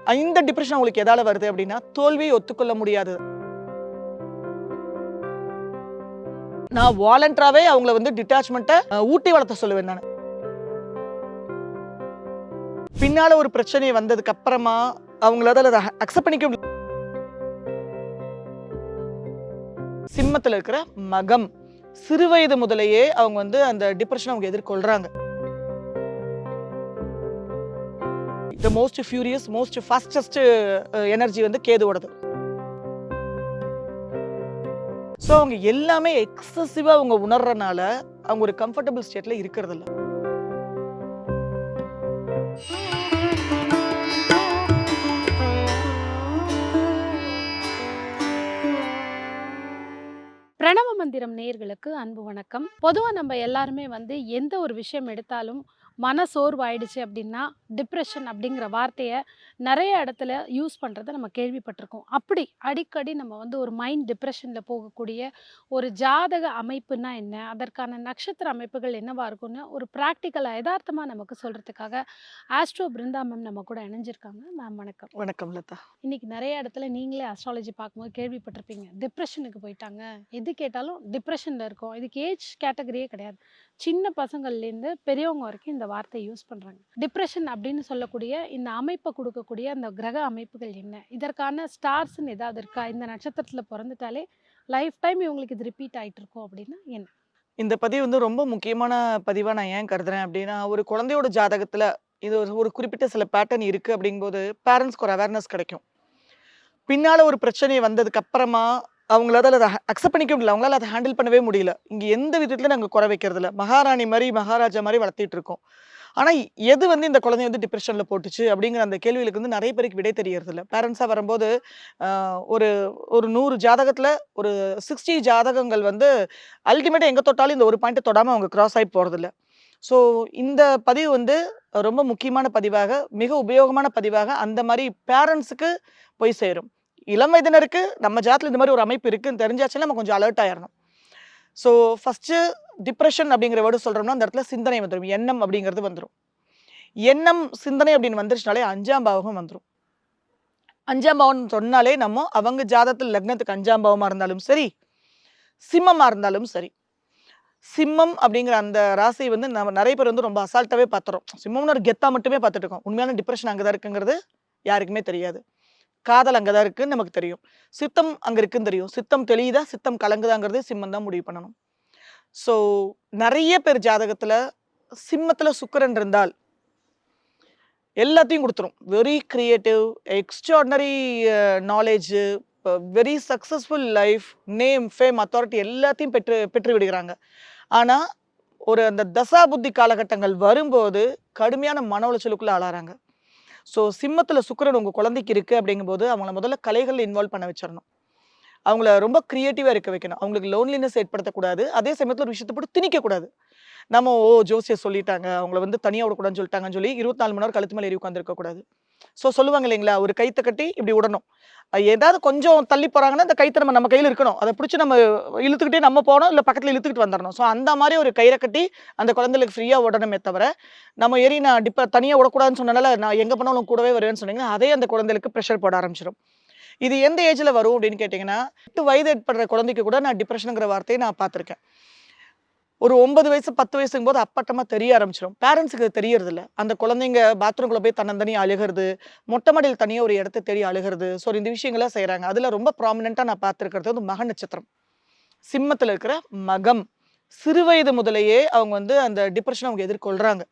இந்த டிப்ரெஷன் உங்களுக்கு எதால வருது அப்படின்னா, தோல்வியை ஒத்துக்கொள்ள முடியாது. நான் வாலண்டராவே அவங்கள வந்து டிட்டாச்மெண்ட்ட ஊட்டி வளர்த்த சொல்லுவேன் நானு. பின்னால ஒரு பிரச்சனை வந்ததுக்கு அப்புறமா அவங்களால அத அக்செப்ட் பண்ணிக்க முடியல. சிம்மத்துல இருக்கிற மகம். சிறுவயது முதலேயே அவங்க வந்து அந்த டிப்ரெஷன் அவங்க எதிர்கொள்றாங்க. The most furious, most fastest energy வந்து கேதுவோடது. சோ அவங்க எல்லாமே எக்ஸசிவா அவங்க உணர்றனால அவங்க ஒரு கம்ஃபர்டபிள் ஸ்டேட்ல இருக்கிறது இல்ல. பிரணவ மந்திரம் நேயர்களுக்கு அன்பு வணக்கம். பொதுவா நம்ம எல்லாருமே வந்து எந்த ஒரு விஷயம் எடுத்தாலும் மனசோர்வாயிடுச்சு அப்படின்னா, டிப்ரஷன் அப்படிங்கிற வார்த்தைய நெறைய இடத்துல யூஸ் பண்றத நம்ம கேள்விப்பட்டிருக்கோம். அப்படி அடிக்கடி நம்ம வந்து ஒரு மைண்ட் டிப்ரஷன்ல போகக்கூடிய ஒரு ஜாதக அமைப்புன்னா என்ன? அதற்கான நட்சத்திர அமைப்புகள் என்னவா இருக்கும்னு ஒரு பிராக்டிகலா எதார்த்தமா நமக்கு சொல்றதுக்காக ஆஸ்ட்ரோ பிருந்தா மேம் நம்ம கூட இணைஞ்சிருக்காங்க. மேம் வணக்கம். வணக்கம் லதா. இன்னைக்கு நெறைய இடத்துல நீங்களே அஸ்ட்ராலஜி பார்க்கும்போது கேள்விப்பட்டிருப்பீங்க. டிப்ரஷனுக்கு போயிட்டாங்க. எது கேட்டாலும் டிப்ரஷன்ல இருக்கோம். இதுக்கு ஏஜ் கேட்டகரியே கிடையாது. சின்ன பசங்கள்லேருந்து பெரியவங்க வரைக்கும் இந்த வார்த்தைய யூஸ் பண்றாங்க. டிப்ரஷன் அப்படின்னு சொல்லக்கூடிய இந்த அமைப்ப குடுக்கக்கூடிய அந்த கிரக அமைப்புகள் என்ன? இதற்கான ஸ்டார்ஸ்ன்னு ஏதாவது இருக்கா? இந்த நட்சத்திரத்தில பொறந்துட்டாலே லைஃப் டைம் இவங்களுக்கு இது ரிப்பீட் ஆயிட்டு இருக்கும் அப்படின்னா என்ன? இந்த பதிவு வந்து ரொம்ப முக்கியமான பதிவா நான் ஏன் கருதுறேன் அப்படின்னா, ஒரு குழந்தையோட ஜாதகத்துல இது ஒரு ஒரு குறிப்பிட்ட சில பேட்டர்ன் இருக்கு அப்படிங்கும்போது, பேரண்ட்ஸ்க்கு ஒரு அவேர்னஸ் கிடைக்கும். பின்னால ஒரு பிரச்சனை வந்ததுக்கு அப்புறமா அவங்களால அத அக்செப்ட் பண்ணிக்க முடியல. அவங்களால அத ஹேண்டில் பண்ணவே முடியல. இங்க எந்த விதத்திலயும் நாங்க குறை வைக்கிறது இல்ல. மகாராணி மாரி, மகாராஜா மாரி வளர்த்திட்டு இருக்கோம். ஆனா, எது வந்து இந்த குழந்தைய வந்து டிப்ரஷன்ல போட்டுச்சு அப்படிங்கிற அந்த கேள்விகளுக்கு வந்து நெறைய பேருக்கு விடை தெரியறதில்ல. பேரண்ட்ஸா வரும்போது, அ ஒரு ஒரு 100 ஜாதகத்துல ஒரு 60 ஜாதகங்கள் வந்து அல்டிமேட்டா எங்க தொட்டாலும் இந்த ஒரு பாயிண்ட்ட தொடாம அவங்க கிராஸ் ஆயி போறதில்ல. ஸோ, இந்த பதிவு வந்து ரொம்ப முக்கியமான பதிவாக, மிக உபயோகமான பதிவாக அந்த மாரி பேரண்ட்ஸுக்கு போய் சேரும். இளம் வயதினருக்கு நம்ம ஜாதகத்துல இந்த மாரி ஒரு அமைப்பு இருக்குன்னு தெரிஞ்சாச்சுன்னா நம்ம கொஞ்சம் அலர்ட் ஆயிரணும். ஸோ, ஃபர்ஸ்ட்டு டிப்ரஷன் அப்படிங்கிற வேர்டு சொல்றோம்னா, அந்த இடத்துல சிந்தனை வந்துரும். எண்ணம் அப்படிங்கிறது வந்துரும். எண்ணம், சிந்தனை அப்படின்னு வந்துருச்சுனாலே 5ஆம் பாவகம் வந்துரும். 5ஆம் பாவம்னு சொன்னாலே நம்ம அவங்க ஜாதகத்துல லக்னத்துக்கு 5ஆம் பாவமா இருந்தாலும் சரி, சிம்மமா இருந்தாலும் சரி. சிம்மம் அப்படிங்கிற அந்த ராசி வந்து நம்ம நெறைய பேர் வந்து ரொம்ப அசால்ட்டாவே பார்த்துறோம். சிம்மம்னு ஒரு கெத்தா மட்டுமே பார்த்துட்டு இருக்கோம். உண்மையான டிப்ரஷன் அங்க தான் இருக்குங்கிறது யாருக்குமே தெரியாது. காதல் அங்க தான் இருக்குன்னு நமக்கு தெரியும். சித்தம் அங்க இருக்குன்னு தெரியும். சித்தம் தெளியுதா, சித்தம் கலங்குதாங்கிறது சிம்மம் தான் முடிவு பண்ணணும். ஸோ, நெறைய பேர் ஜாதகத்துல சிம்மத்துல சுக்கிரன் இருந்தால் எல்லாத்தையும் குடுத்துரும். Very creative, extraordinary knowledge, very successful life, name, fame, authority எல்லாத்தையும் பெற்று விடுகிறாங்க. ஆனா, ஒரு அந்த தசா புத்தி காலகட்டங்கள் வரும்போது கடுமையான மன உளைச்சலுக்குள்ள ஆளாறாங்க. ஸோ, சிம்மத்துல சுக்கிரன் உங்க குழந்தைக்கு இருக்கு அப்படிங்கும்போது, அவங்கள முதல்ல கலைகள்ல இன்வால்வ் பண்ண வச்சிரணும். அவங்கள ரொம்ப கிரியேட்டிவா இருக்க வைக்கணும். அவங்களுக்கு லோன்லினஸ் ஏற்படுத்தக்கூடாது. அதே சமயத்துல ஒரு விஷயத்த போட்டு திணிக்கக்கூடாது. நம்ம ஜோசியர் சொல்லிட்டாங்க, அவங்கள வந்து தனியா விடக்கூடாதுன்னு சொல்லிட்டாங்கன்னு சொல்லி 24 மணி நேரம் கழுத்து மேல ஏறி உட்கார்ந்திருக்க கூடாது. சொல்லுவாங்க இல்லைங்களா? ஒரு கயித்த கட்டி இப்படி விடணும். ஏதாவது கொஞ்சம் தள்ளி போறாங்கன்னா, அந்த கயித்த நம்ம கையில இருக்கணும். அத பிடிச்சு நம்ம இழுத்துக்கிட்டே நம்ம போணும். இல்ல பக்கத்துல இழுத்துக்கிட்டு வந்துரணும். அந்த மாரி ஒரு கயிற கட்டி அந்த குழந்தைகளுக்கு ஃப்ரீயா விடணுமே தவிர, நம்ம ஏறி நான் தனியா விடக்கூடாதுன்னு சொன்னனால, நான் எங்க போனாலும் கூடவே வருவேன்னு சொன்னீங்கன்னா, அதே அந்த குழந்தைகளுக்கு பிரஷர் போட ஆரம்பிச்சுரும். இது எந்த ஏஜ்ல வரும் அப்படின்னு கேட்டீங்கன்னா, 8 வயது ஏற்படுற குழந்தைக்கு கூட நான் டிப்ரஷன்ங்கிற வார்த்தைய நான் பார்த்துருக்கேன். ஒரு 9 வயசு, 10 வயசுங்கும்போது அப்பட்டமா தெரிய ஆரம்பிச்சுரும். பேரண்ட்ஸ்க்கு அது தெரியறதில்ல. அந்த குழந்தைங்க பாத்ரூம்குள்ள போய் தன்னந்தனியா அழுகுறது, மொட்டை மாடியில தனியா ஒரு இடத்த தேடி அழுகுறது. ஸோ இந்த விஷயங்கள்லாம் செய்றாங்க. அதுல ரொம்ப ப்ராமினன்ட்டா நான் பார்த்துருக்கிறது வந்து மக நட்சத்திரம். சிம்மத்துல இருக்கிற மகம். சிறுவயது முதலேயே அவங்க வந்து அந்த டிப்ரஷன அவங்க எதிர்கொள்றாங்க.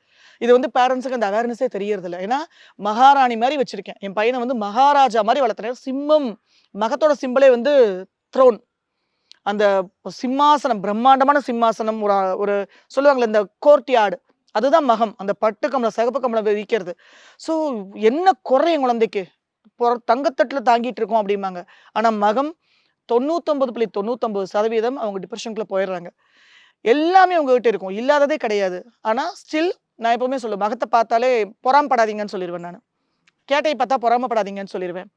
இது வந்து பேரண்ட்ஸ்க்கு அந்த அவேர்னஸே தெரியறதில்ல. ஏன்னா, மகாராணி மாரி வச்சிருக்கேன். என் பையன வந்து மகாராஜா மாரி வளர்த்துறேன். சிம்மம் மகத்தோட சிம்பலே வந்து த்ரோன். அந்த சிம்மாசனம், பிரம்மாண்டமான சிம்மாசனம், ஒரு சொல்லுவாங்கல்ல இந்த கோர்ட்யார்டு. அதுதான் மகம். அந்த பட்டு கம்பளம், சிகப்பு கம்பளம் விரிக்கிறது. ஸோ என்ன குறை என் குழந்தைக்கு? தங்கத்தட்டுல தாங்கிட்டு இருக்கோம் அப்படிம்பாங்க. ஆனா மகம் 99.99% அவங்க டிப்ரஷனுக்குள்ள போயிடுறாங்க. எல்லாமே உங்ககிட்ட இருக்கும். இல்லாததே கிடையாது. ஆனா ஸ்டில் நான் எப்பவுமே சொல்லுவேன், மகத்த பார்த்தாலே பொறாமப்படாதீங்கன்னு சொல்லிருவேன் நானு. கேட்டைய பார்த்தா பொறாமப்படாதீங்கன்னு சொல்லிருவேன்.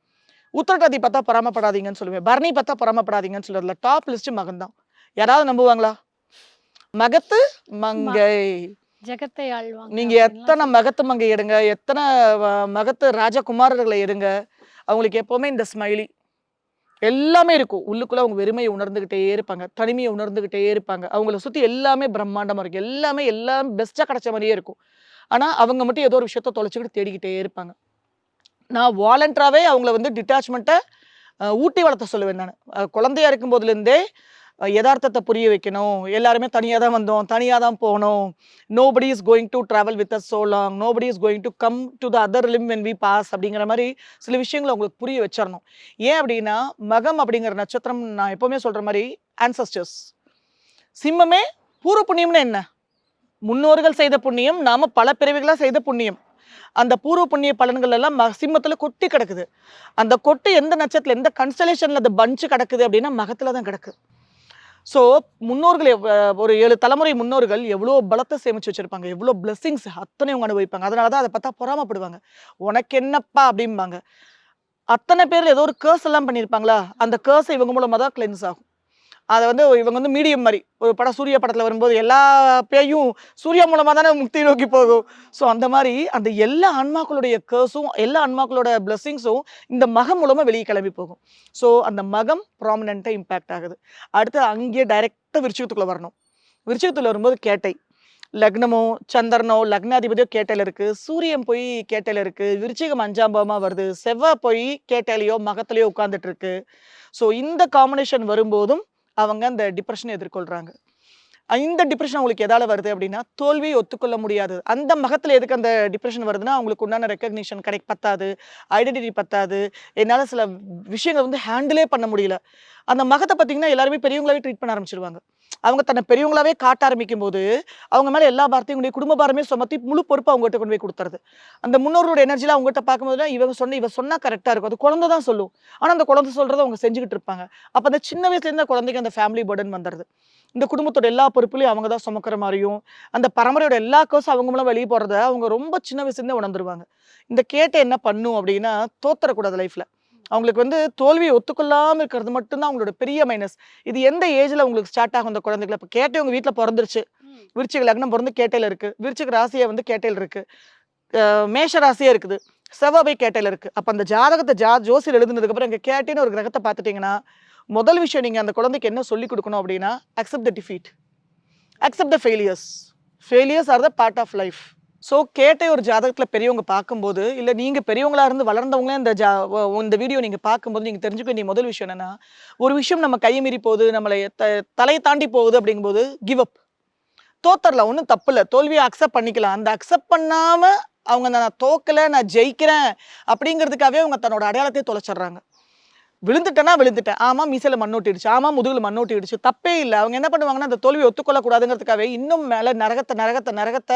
உத்திரட்டாதி பார்த்தா பொறாமப்படாதீங்கன்னு சொல்லுவேன். பரணி பார்த்தா பொறாமப்படாதீங்கன்னு சொல்றதுல டாப் லிஸ்ட் மகன் தான். யாராவது நம்புவாங்களா? மகத்து ம மங்கை. ஜெகத்தை ஆள்வாங்க நீங்க அப்படின்லாம் எத்தனை மகத்து மங்கை எடுங்க, எத்தனை மகத்து ராஜகுமாரர்களை எடுங்க, அவங்களுக்கு எப்பவுமே இந்த ஸ்மைலி எல்லாமே இருக்கும். உள்ளுக்குள்ள அவங்க வெறுமைய உணர்ந்துகிட்டே இருப்பாங்க. தனிமைய உணர்ந்துகிட்டே இருப்பாங்க. அவங்கள சுத்தி எல்லாமே பிரம்மாண்டமா இருக்கும். எல்லாம் பெஸ்ட்டா கிடைச்ச மாரியே இருக்கும். ஆனா, அவங்க மட்டும் ஏதோ ஒரு விஷயத்த தொலைச்சுக்கிட்டு தேடிக்கிட்டே இருப்பாங்க. நான் வாலண்டராவே அவங்கள வந்து டிட்டாச்மென்ட்ட ஊட்டி வளர்த்த சொல்லுவேன் நானு. குழந்தையா இருக்கும்போதுலேருந்தே எதார்த்தத்த புரிய வைக்கணும். எல்லாருமே தனியா தான் வந்தோம். தனியா தான் போனோம். Nobody is going to travel with us so long. Nobody is going to come to the other limb when we pass அப்படிங்கிற மாரி சில விஷயங்கள அவங்களுக்கு புரிய வச்சிரணும். ஏன் அப்படின்னா, மகம் அப்படிங்கிற நட்சத்திரம் நான் எப்பவுமே சொல்ற மாரி ஆன்செஸ்டர்ஸ். சிம்மமே பூர்வ புண்ணியம்னா என்ன? முன்னோர்கள் செய்த புண்ணியம், நாம பல பிறவிகளா செய்த புண்ணியம். அந்த பூர்வ புண்ணிய பலன்கள் எல்லாம் சிம்மத்துல கொட்டி கிடக்குது. அந்த கொட்டு எந்த நட்சத்திரத்துல, எந்த கன்ஸ்டலேஷன்ல அது பஞ்ச் கிடக்குது அப்படின்னா, மகத்துல தான் கிடக்கு. ஸோ முன்னோர்கள் ஒரு 7 தலைமுறை முன்னோர்கள் எவ்வளோ பலத்த சேமிச்சு வச்சிருப்பாங்க. எவ்வளோ பிளெஸ்ஸிங்ஸ் அத்தனையும் அவங்க அனுபவிப்பாங்க. அதனால தான் அத பார்த்தா பொறாமப்படுவாங்க. "உனக்கு என்னப்பா?" அப்படிம்பாங்க. அத்தன பேர்ல ஏதோ ஒரு கர்ஸ் எல்லாம் பண்ணியிருப்பாங்களா? அந்த கர்ஸ் இவங்க மூலமா தான் கிளென்ஸ் ஆகும். அத வந்து இவங்க வந்து மீடியம் மாரி. ஒரு படம் சூர்யா படத்துல வரும்போது எல்லா பேயும் சூர்யா மூலமா தானே முக்தி நோக்கி போகும். ஸோ அந்த மாரி அந்த எல்லா ஆன்மாக்களுடைய கர்ஸும், எல்லா ஆன்மாக்களோட பிளெஸ்ஸிங்ஸும் இந்த மகம் மூலமா வெளிய கிளம்பி போகும். ஸோ அந்த மகம் ப்ராமினன்ட்டா இம்பாக்ட் ஆகுது. அடுத்து அங்கேயே டைரக்ட்டா விருச்சிகத்துக்குள்ள வரணும். விருச்சிகத்துல வரும்போது கேட்டை. லக்னமோ, சந்திரனோ, லக்னாதிபதியோ கேட்டையில இருக்கு. சூரியன் போய் கேட்டையில இருக்கு. விருச்சிகம் 5ஆம் பாவமா வருது. செவ்வாய் போய் கேட்டையிலயோ, மகத்திலயோ உட்கார்ந்துட்டு இருக்கு. ஸோ இந்த காம்பினேஷன் வரும்போதும் அவங்க அந்த டிப்ரஷன எதிர்கொள்றாங்க. இந்த டிப்ரஷன் அவங்களுக்கு எதால வருது அப்படின்னா, தோல்வியை ஒத்துக்கொள்ள முடியாது. அந்த மகத்துல எதுக்கு அந்த டிப்ரஷன் வருதுன்னா, அவங்களுக்கு உண்டான ரெகக்னிஷன் பத்தாது. ஐடென்டிட்டி பத்தாது. என்னால சில விஷயங்கள வந்து ஹேண்டிலே பண்ண முடியல. அந்த மகத்த பார்த்தீங்கன்னா, எல்லாருமே பெரியவங்களாவே ட்ரீட் பண்ண ஆரம்பிச்சுருவாங்க. அவங்க தன்னை பெரியவங்களாவே காட்ட ஆரம்பிக்கும்போது, அவங்க மேல எல்லா பாரத்தையும் கொண்டு போய் குடும்ப பாரமே சுமத்தி முழு பொறுப்பு அவங்ககிட்ட கொண்டு போய் குடுத்துறது. அந்த முன்னோர்களோட எனர்ஜிலாம் அவங்ககிட்ட பார்க்கும்போதுலாம், இவ சொன்னா கரெக்ட்டா இருக்கும். அது குழந்தை தான் சொல்லும். ஆனா, அந்த குழந்தை சொல்றத அவங்க செஞ்சுகிட்டு இருப்பாங்க. அப்ப அந்த சின்ன வயசுலேருந்து அந்த குழந்தைக்கு அந்த ஃபேமிலி பர்டன் வந்துருது. இந்த குடும்பத்தோட எல்லா பொறுப்புலையும் அவங்க தான் சுமக்கிற மாரியும், அந்த பரம்பரையோட எல்லா கர்ஸும் அவங்க மூலம் வெளிய போறத அவங்க ரொம்ப சின்ன வயசுலேருந்தே உணர்ந்துருவாங்க. இந்த கேட்ட என்ன பண்ணும் அப்டின்னா, தோத்தரக்கூடாது லைஃப்ல. அவங்களுக்கு வந்து தோல்விய ஒத்துக்கொள்ளாம இருக்கிறது மட்டும் தான் அவங்களோட பெரிய மைனஸ். இது எந்த ஏஜ்ல உங்களுக்கு ஸ்டார்ட் ஆகும் இந்த குழந்தைகள்? இப்ப கேட்டை உங்க வீட்ல பொறந்துருச்சு. ம். விருச்சிக லக்னம் பொறந்து கேட்டையில இருக்கு. விருச்சிக ராசியே வந்து கேட்டையில இருக்கு. மேஷ ராசியே இருக்குது. செவ்வாய் போய் கேட்டையில இருக்கு. அப்ப அந்த ஜாதகத்த ஜோசியர் எழுதுனதுக்கு அப்புறம் இங்க கேட்டைன்னு ஒரு கிரகத்த பார்த்துட்டீங்கன்னா, முதல் விஷயம் நீங்க அந்த குழந்தைக்கு என்ன சொல்லிக் குடுக்கணும் அப்டின்னா, accept the defeat. Accept the failures. Failures are the part of life. So கேட்டை ஒரு ஜாதகத்துல பெரியவங்க பார்க்கும்போது, இல்ல நீங்க பெரியவங்களா இருந்து வளர்ந்தவங்களே இந்த இந்த வீடியோ நீங்க பார்க்கும்போது நீங்க தெரிஞ்சுக்க வேண்டிய முதல் விஷயம் என்னன்னா, ஒரு விஷயம் நம்ம கைய மீறி போகுது, நம்மள தலைய தாண்டி போகுது அப்படிங்கும்போது கிவ் அப். தோத்தரலாம். ஒண்ணும் தப்பில்ல. தோல்விய அக்செப்ட் பண்ணிக்கலாம். அந்த அக்செப்ட் பண்ணாம அவங்க நான் தோக்கல, நான் ஜெயிக்கிறேன் அப்படிங்கிறதுக்காகவே அவங்க தன்னோட அடையாளத்தையே தொலைச்சிடுறாங்க. விழுந்துட்டேன்னா விழுந்துட்டேன். ஆமா மீசையில மண் ஒட்டிடுச்சு. ஆமா முதுகுல மண் ஒட்டிடுச்சு. தப்பே இல்ல. அவங்க என்ன பண்ணுவாங்கன்னா, அந்த தோல்விய ஒத்துக்கொள்ள கூடாதுங்கிறதுக்காகவே இன்னும் மேல நரகத்த